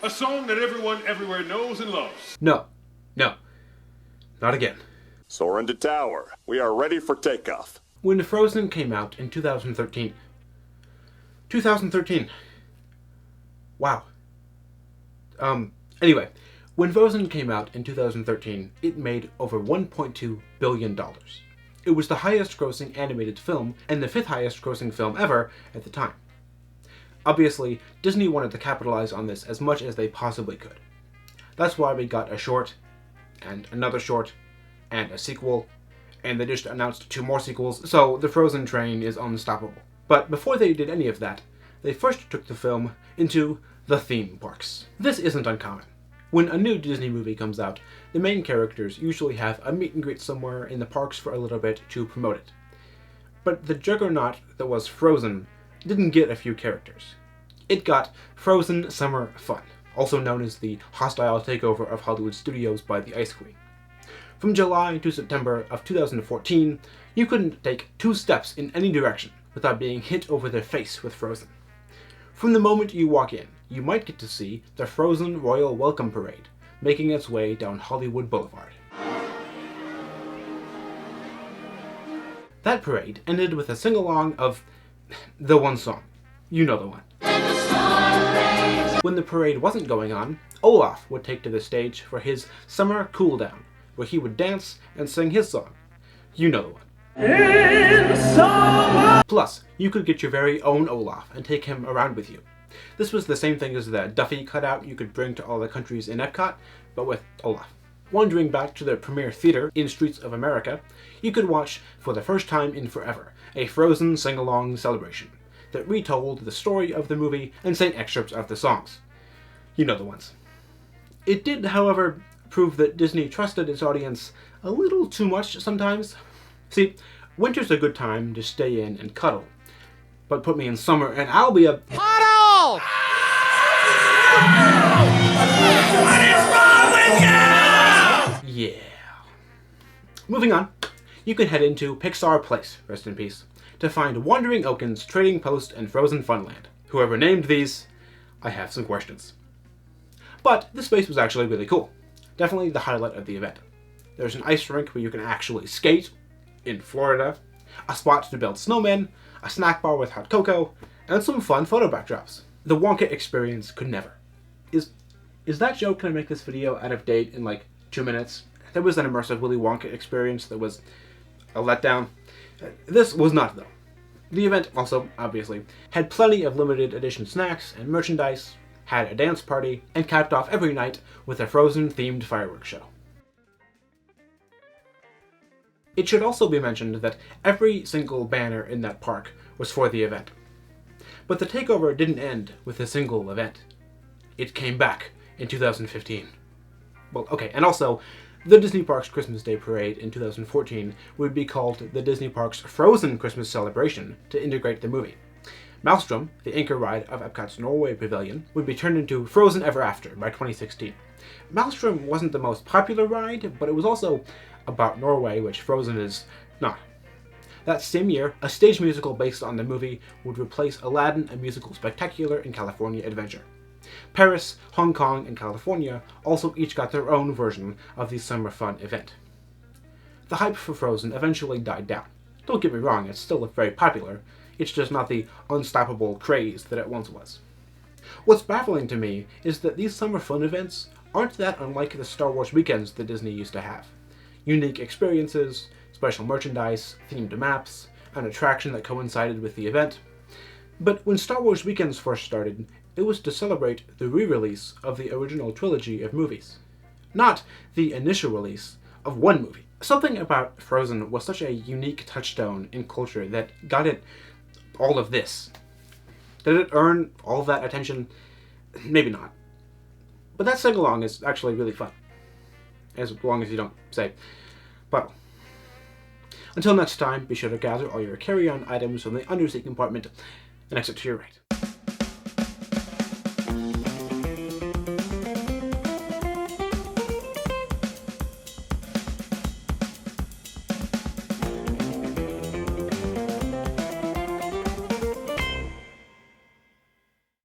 A song that everyone everywhere knows and loves. No. Not again. Soarin to tower. We are ready for takeoff. When Frozen came out in 2013. 2013. Wow. Anyway, when Frozen came out in 2013, it made over $1.2 billion. It was the highest grossing animated film and the 5th highest grossing film ever at the time. Obviously, Disney wanted to capitalize on this as much as they possibly could. That's why we got a short, and another short, and a sequel, and they just announced 2 more sequels, so the Frozen train is unstoppable. But before they did any of that, they first took the film into the theme parks. This isn't uncommon. When a new Disney movie comes out, the main characters usually have a meet and greet somewhere in the parks for a little bit to promote it. But the juggernaut that was Frozen didn't get a few characters. It got Frozen Summer Fun, also known as the hostile takeover of Hollywood studios by the Ice Queen. From July to September of 2014, you couldn't take 2 steps in any direction without being hit over the face with Frozen. From the moment you walk in, you might get to see the Frozen Royal Welcome Parade making its way down Hollywood Boulevard. That parade ended with a sing-along of the one song. You know the one. When the parade wasn't going on, Olaf would take to the stage for his summer cool down, where he would dance and sing his song. You know the one. Plus, you could get your very own Olaf and take him around with you. This was the same thing as the Duffy cutout you could bring to all the countries in Epcot, but with Olaf. Wandering back to the Premier Theater in Streets of America, you could watch, for the first time in forever, a Frozen sing-along celebration that retold the story of the movie and sang excerpts of the songs. You know the ones. It did, however, prove that Disney trusted its audience a little too much sometimes. See, winter's a good time to stay in and cuddle, but put me in summer and I'll be a puddle! What is wrong with you? Yeah. Moving on, you can head into Pixar Place, rest in peace, to find Wandering Oaken's Trading Post and Frozen Funland. Whoever named these, I have some questions. But this space was actually really cool. Definitely the highlight of the event. There's an ice rink where you can actually skate in Florida, a spot to build snowmen, a snack bar with hot cocoa, and some fun photo backdrops. The Wonka experience could never. Is that joke gonna make this video out of date in like 2 minutes? There was an immersive Willy Wonka experience that was a letdown. This was not, though. The event also, obviously, had plenty of limited edition snacks and merchandise, had a dance party, and capped off every night with a Frozen-themed fireworks show. It should also be mentioned that every single banner in that park was for the event. But the takeover didn't end with a single event. It came back in 2015. Well, okay, and also, the Disney Parks Christmas Day Parade in 2014 would be called the Disney Parks Frozen Christmas Celebration to integrate the movie. Maelstrom, the anchor ride of Epcot's Norway Pavilion, would be turned into Frozen Ever After by 2016. Maelstrom wasn't the most popular ride, but it was also about Norway, which Frozen is not. That same year, a stage musical based on the movie would replace Aladdin, a musical spectacular in California Adventure. Paris, Hong Kong, and California also each got their own version of the Summer Fun event. The hype for Frozen eventually died down. Don't get me wrong, it's still very popular, it's just not the unstoppable craze that it once was. What's baffling to me is that these Summer Fun events aren't that unlike the Star Wars weekends that Disney used to have. Unique experiences, special merchandise, themed maps, an attraction that coincided with the event. But when Star Wars weekends first started, it was to celebrate the re-release of the original trilogy of movies, not the initial release of one movie. Something about Frozen was such a unique touchstone in culture that got it all of this. Did it earn all of that attention? Maybe not. But that sing-along is actually really fun. As long as you don't say, puddle. Until next time, be sure to gather all your carry-on items from the undersea compartment and exit to your right.